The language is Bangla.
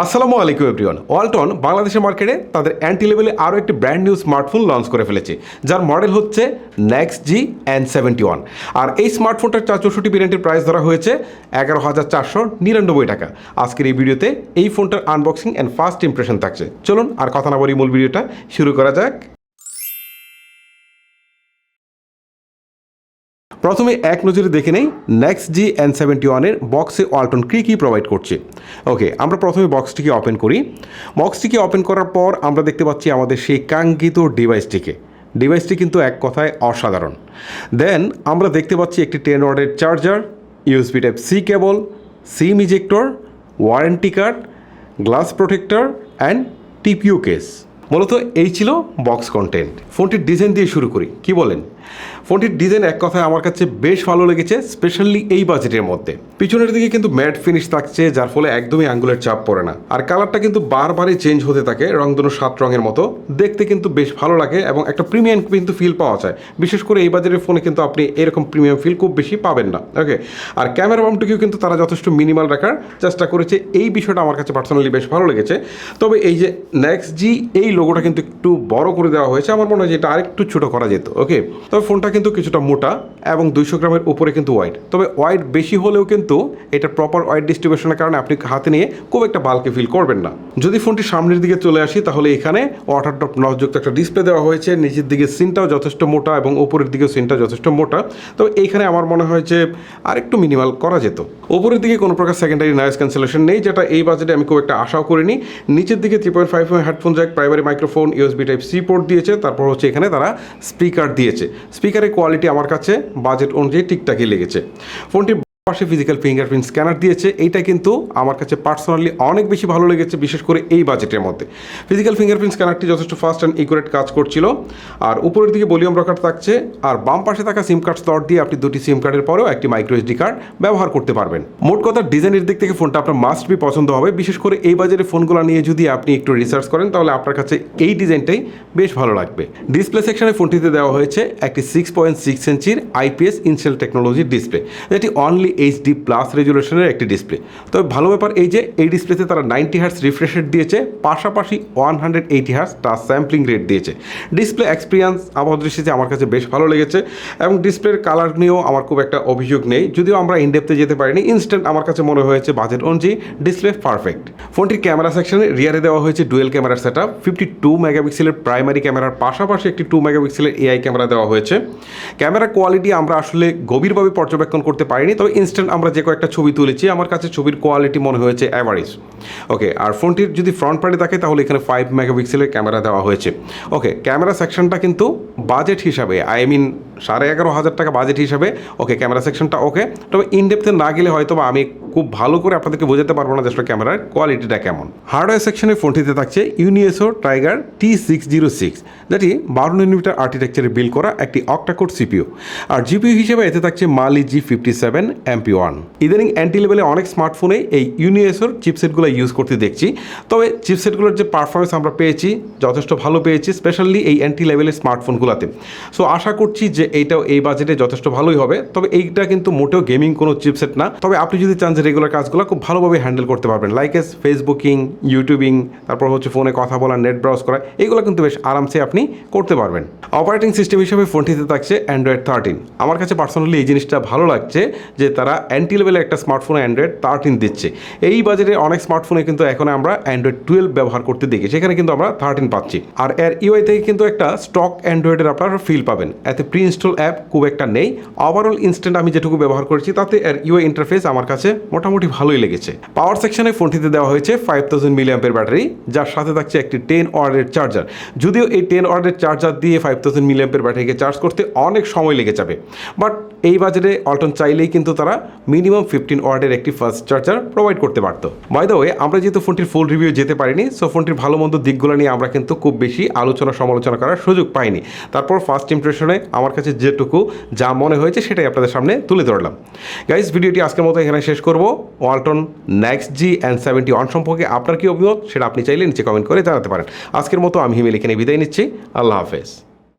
আসসালামু আলাইকুম এভরিওয়ান। ওয়ালটন বাংলাদেশের মার্কেটে তাদের এন্ট্রি লেভেলে আরও একটি ব্র্যান্ড নিউ স্মার্টফোন লঞ্চ করে ফেলেছে, যার মডেল হচ্ছে NEXG N71। আর এই স্মার্টফোনটার 464 ভেরিয়েন্টের প্রাইস ধরা হয়েছে 11,499 টাকা। আজকের এই ভিডিওতে এই ফোনটার আনবক্সিং অ্যান্ড ফার্স্ট ইমপ্রেশন থাকছে। চলুন আর কথা না বলি, মূল ভিডিওটা শুরু করা যাক। প্রথমে এক নজরে দেখে নেই NEXG N71 এর বক্সে ওয়ালটন কী প্রোভাইড করছে। ওকে, আমরা প্রথমে বক্সটিকে ওপেন করি। বক্সটিকে ওপেন করার পর আমরা দেখতে পাচ্ছি আমাদের সেই কাঙ্ক্ষিত ডিভাইসটি কিন্তু এক কথায় অসাধারণ। দেন আমরা দেখতে পাচ্ছি একটি 10 ওয়াটের charger, USB Type-C cable, SIM ejector, warranty card, glass protector and TPU case. মূলত এই ছিল বক্স কন্টেন্ট। ফোনটির ডিজাইন দিয়ে শুরু করি, কি বলেন? ফোনটির ডিজাইন এক কথায় আমার কাছে বেশ ভালো লেগেছে, স্পেশালি এই বাজেটের মধ্যে। পিছনের দিকে কিন্তু ম্যাট ফিনিশ থাকছে, যার ফলে একদমই আঙ্গুলের চাপ পড়ে না। আর কালারটা কিন্তু বারবারই চেঞ্জ হতে থাকে, রংধনু 7 রঙের মতো। দেখতে কিন্তু বেশ ভালো লাগে এবং একটা প্রিমিয়াম কিন্তু ফিল পাওয়া যায়। বিশেষ করে এই বাজেটের ফোনে কিন্তু আপনি এরকম প্রিমিয়াম ফিল খুব বেশি পাবেন না। ওকে, আর ক্যামেরা বামটিকেও কিন্তু তারা যথেষ্ট মিনিমাল রাখার চেষ্টা করেছে। এই বিষয়টা আমার কাছে পার্সোনালি বেশ ভালো লেগেছে। তবে এই যে NEXG এই লোগোটা কিন্তু একটু বড় করে দেওয়া হয়েছে, আমার মনে হয় যে এটা আরেকটু ছোটো করা যেত। ওকে, তবে ফোনটা কিন্তু কিছুটা মোটা এবং 200 গ্রামের উপরে কিন্তু ওয়াইড। তবে ওয়াইড বেশি হলেও কিন্তু এটা প্রপার ওয়াইড ডিস্ট্রিবিউশনের কারণে আপনি হাতে নিয়ে খুব একটা বালকে ফিল করবেন না। যদি ফোনটি সামনের দিকে চলে আসি, তাহলে এখানে ওয়াটার ড্রপ নচযুক্ত একটা ডিসপ্লে দেওয়া হয়েছে। নিচের দিকে সিনটাও যথেষ্ট মোটা এবং উপরের দিকেও সিনটা যথেষ্ট মোটা। তো এইখানে আমার মনে হয় যে আরেকটু মিনিমাল করা যেত। উপরের দিকে কোনো প্রকার সেকেন্ডারি নয়েজ ক্যান্সেলেশন নেই, যেটা এই বাজেটে আমি খুব একটা আশাও করিনি। নিচের দিকে 3.5 headphone Jack, primary microphone, USB Type-C port দিয়েছে। তারপর হচ্ছে এখানে তারা স্পিকার দিয়েছে। স্পিকারের কোয়ালিটি আমার কাছে বাজেট অনুযায়ী ঠিকঠাকই লেগেছে। ফোনটি পাশে ফিজিক্যাল ফিঙ্গারপ্রিন্ট স্ক্যানার দিয়েছে। এইটা কিন্তু আমার কাছে পার্সোনালি অনেক বেশি ভালো লেগেছে, বিশেষ করে এই বাজেটের মধ্যে। ফিজিক্যাল ফিঙ্গারপ্রিন্ট স্ক্যানারটি যথেষ্ট ফাস্ট অ্যান্ড একুরেট কাজ করছিল। আর উপরের দিকে ভলিউম রকার থাকছে। আর বাম পাশে থাকা সিম কার্ড স্লট দিয়ে আপনি 2টি সিম কার্ডের পরেও একটি মাইক্রো SD কার্ড ব্যবহার করতে পারবেন। মোট কথা, ডিজাইনের দিক থেকে ফোনটা আপনার মাস্ট বি পছন্দ হবে। বিশেষ করে এই বাজেটের ফোনগুলো নিয়ে যদি আপনি একটু রিসার্চ করেন, তাহলে আপনার কাছে এই ডিজাইনটাই বেশ ভালো লাগবে। ডিসপ্লে সেকশনে ফোনটিতে দেওয়া হয়েছে একটি 6.6 ইঞ্চির IPS ইনসেল টেকনোলজির ডিসপ্লে, যেটি অনলি HD+ রেজুলেশনের একটি ডিসপ্লে। তবে ভালো ব্যাপার এই যে এই ডিসপ্লেতে তারা 90 হার্টজ রিফ্রেশ রেট দিয়েছে, পাশাপাশি 180 হার্টজ টাচ স্যাম্পলিং রেট দিয়েছে। ডিসপ্লে এক্সপিরিয়েন্স আমার দৃষ্টিতে আমার কাছে বেশ ভালো লেগেছে এবং ডিসপ্লের কালার নিয়েও আমার খুব একটা অভিযোগ নেই। যদিও আমরা ইনডেপথে যেতে পারিনি, ইনস্ট্যান্ট আমার কাছে মনে হয়েছে বাজেট অনুযায়ী ডিসপ্লে পারফেক্ট। ফোনটির ক্যামেরা সেকশনে রিয়ারে দেওয়া হয়েছে ডুয়েল ক্যামেরার সেটআপ। 52 মেগাপিক্সেলের প্রাইমারি ক্যামেরার পাশাপাশি একটি 2 মেগাপিক্সেলের AI ক্যামেরা দেওয়া হয়েছে। ক্যামেরা কোয়ালিটি আমরা আসলে গভীরভাবে পর্যবেক্ষণ করতে পারিনি, তবে ইনস্ট্যান্ট আমরা যে কয়েকটা ছবি তুলেছি, আমার কাছে ছবির কোয়ালিটি মনে হয়েছে অ্যাভারেজ। ওকে, আর ফোনটির যদি ফ্রন্ট পার্টে থাকে, তাহলে এখানে 5 মেগাপিক্সেলের ক্যামেরা দেওয়া হয়েছে। ওকে, ক্যামেরা সেকশনটা কিন্তু বাজেট হিসাবে, I mean 11,500 টাকা বাজেট হিসাবে ওকে, ক্যামেরা সেকশনটা ওকে। তবে ইনডেপথে না গেলে হয়তো বা আমি খুব ভালো করে আপনাদেরকে বোঝাতে পারবো না যে আসলে ক্যামেরার কোয়ালিটিটা কেমন। হার্ডওয়্যার সেকশনে ফোনটিতে থাকছে ইউনিএসও টাইগার T606, যেটি 12 nm আর্কিটেকচারে বিল্ড করা একটি অক্টাকোর CPU। আর GPU হিসেবে এতে থাকছে Mali G57 MP1। ইদানিং এন্ট্রি লেভেলে অনেক স্মার্টফোনে এই ইউনিএসওর চিপসেটগুলো ইউজ করতে দেখছি। তবে চিপসেটগুলোর যে পারফরমেন্স আমরা পেয়েছি যথেষ্ট ভালো পেয়েছি, স্পেশালি এই এন্ট্রি লেভেলের স্মার্টফোনগুলোতে। সো আশা করছি যে এইটাও এই বাজেটে যথেষ্ট ভালোই হবে। তবে এইটা কিন্তু মোটেও গেমিং কোনো চিপসেট না। তবে আপনি যদি চান যে রেগুলার কাজগুলো খুব ভালোভাবে হ্যান্ডেল করতে পারবেন, লাইক এস ফেসবুকিং, ইউটিউবিং, তারপর হচ্ছে ফোনে কথা বলা, নেট ব্রাউজ করা, এগুলো কিন্তু বেশ আরামসে আপনি করতে পারবেন। অপারেটিং সিস্টেম হিসেবে ফোনটিতে থাকছে Android 13। আমার কাছে পার্সোনালি এই জিনিসটা ভালো লাগছে যে তারা এন্ট্রি লেভেলে একটা স্মার্টফোনে Android 13 দিচ্ছে। এই বাজেটে অনেক স্মার্টফোনে কিন্তু এখন আমরা Android 12 ব্যবহার করতে দেখি, সেখানে কিন্তু আমরা 13 পাচ্ছি। আর এর UI থেকে কিন্তু একটা স্টক অ্যান্ড্রয়েডের আপনারা ফিল পাবেন। এতে প্রি ইনস্টল অ্যাপ খুব একটা নেই। ওভারঅল ইনস্ট্যান্ট আমি যেটুকু ব্যবহার করেছি, তাতে এর UI ইন্টারফেস আমার কাছে মোটামুটি ভালোই লেগেছে। পাওয়ার সেকশনে ফোনটিতে দেওয়া হয়েছে 5000 mAh ব্যাটারি, যার সাথে থাকছে একটি 10 ওয়াটের চার্জার। যদিও এই 10 ওয়াটের চার্জার দিয়ে 5000 mAh ব্যাটারিকে চার্জ করতে অনেক সময় লেগে যাবে, বাট এই বাজেটে ওয়ালটন চাইলেই কিন্তু তারা মিনিমাম 15 ওয়াটের একটি ফাস্ট চার্জার প্রোভাইড করতে পারতো। বাই দ্য ওয়ে, আমরা যেহেতু ফোনটির ফুল রিভিউ যেতে পারিনি, সো ফোনটির ভালো মন্দ দিকগুলো নিয়ে আমরা কিন্তু খুব বেশি আলোচনা সমালোচনা করার সুযোগ পাইনি। তারপর ফার্স্ট ইমপ্রেশনে আমার কাছে যেটুকু যা মনে হয়েছে সেটাই আপনাদের সামনে তুলে ধরলাম। গাইজ, ভিডিওটি আজকের মতো এখানে শেষ করব। ওয়ালটন NEXG N71 সম্পর্কে আপনার কি অভিমত সেটা আপনি চাইলে নিচে কমেন্ট করে জানাতে পারেন। আজকের মতো আমি হিমেল এখানে বিদায় নিচ্ছি। আল্লাহ হাফেজ।